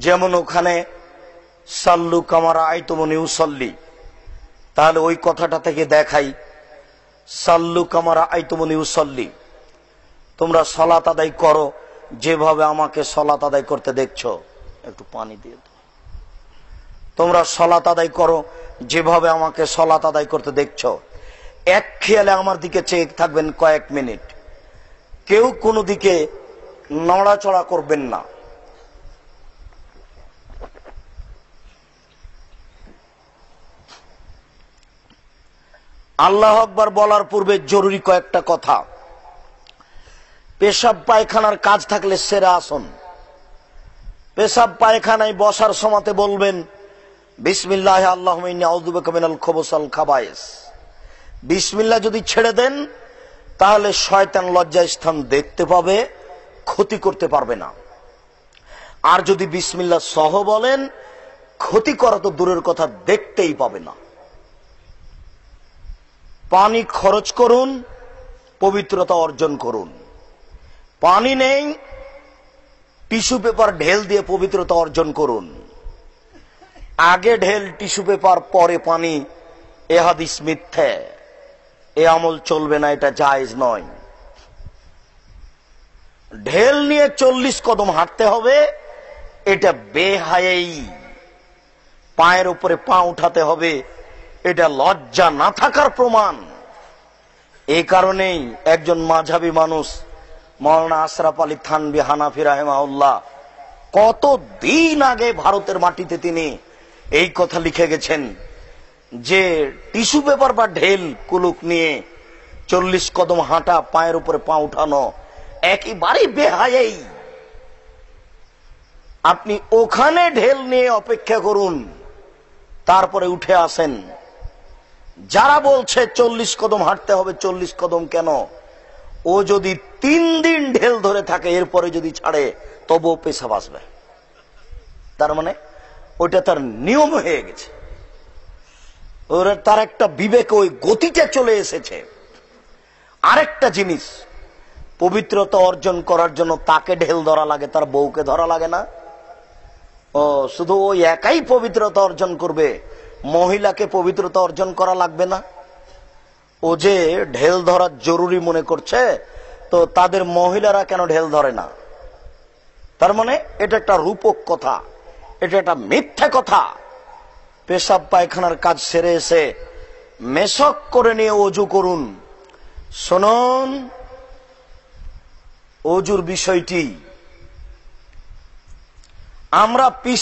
যেমন ওখানে সাল্লু কামারা আইতুমুনি উসাল্লি, তাহলে ওই কথাটা থেকে দেখাই সাল্লু কামারা আইতুমুনি উসাল্লি, তোমরা সালাত আদায় করো যেভাবে আমাকে সালাত আদায় করতে দেখছো। একটু পানি দিয়ে দাও। তোমরা সালাত আদায় করো যেভাবে আমাকে সালাত আদায় করতে দেখছো। এক খেয়ালে আমার দিকে চেয়ে থাকবেন কয়েক মিনিট, কেউ কোনো দিকে নড়াচড়া করবেন না। আল্লাহু আকবার বলার পূর্বে জরুরি কয়েকটা কথা। পেশাব পায়খানার কাজ থাকলে সেরা আসন। পেশাব পায়খানায় বসার সময়তে বলবেন বিসমিল্লাহ আল্লাহুম্মা ইন্নী আউযু বিকা মিনাল খুবুসি ওয়াল খাবায়েস। বিসমিল্লাহ যদি ছেড়ে দেন তাহলে শয়তান লজ্জাস্থান দেখতে পাবে, ক্ষতি করতে পারবে না। আর যদি বিসমিল্লাহ সহ বলেন, ক্ষতি করা তো দূরের কথা, দেখতেই পাবে না। পানি খরচ করুন, পবিত্রতা অর্জন করুন। পানি নেই, টিস্যু পেপার ঢেল দিয়ে পবিত্রতা অর্জন করুন। আগে ঢেল টিস্যু পেপার পরে পানি, এ হাদিস মিথ্যে, এ আমল চলবে না, এটা জায়েজ নয়। ঢেল নিয়ে 40 কদম হাঁটতে হবে, এটা বেহায়াই। পায়ের উপরে পা উঠাতে হবে, এটা লজ্জা না থাকার প্রমাণ। এই কারণেই একজন মাঝহাবী মানুষ মাওলানা আশরাফ আলী থানভী হানাফি রাহিমাহুল্লাহ কত দিন আগে ভারতের মাটিতে তিনি এই কথা লিখে গেছেন যে টিস্যু পেপার বা ঢেল কুলুক নিয়ে 40 কদম হাঁটা, পায়ের উপরে পা উঠানো একেবারেই বেহায়াই। আপনি ওখানে ঢেল নিয়ে অপেক্ষা করুন, তারপরে উঠে আসেন। যারা বলছে 40 কদম হাঁটতে হবে, 40 কদম কেন? ও যদি 3 দিন ঢেল ধরে থাকে, এরপরে যদি ছাড়ে তবুও পেশাব আসবে। তার মানে ওইটা তার নিয়ম হয়ে গেছে, তার একটা বিবেক ওই গতিতে চলে এসেছে। আরেকটা জিনিস, পবিত্রতা অর্জন করার জন্য তাকে ঢেল ধরা লাগে, তার বউকে ধরা লাগে না। ও শুধু ওই একাই পবিত্রতা অর্জন করবে, মহিলাকে পবিত্রতা অর্জন করা লাগবে না? ও যে ঢেল ধরা জরুরি মনে করছে, তো তাদের মহিলারা কেন ঢেল ধরে না? তার মানে এটা একটা রূপক কথা, এটা একটা মিথ্যা কথা। পেশাব পায়খানার কাজ সেরে এসে মেশক করে নিয়ে ওযু করুন। শুনুন ওযুর বিষয়টি, আমরা পিস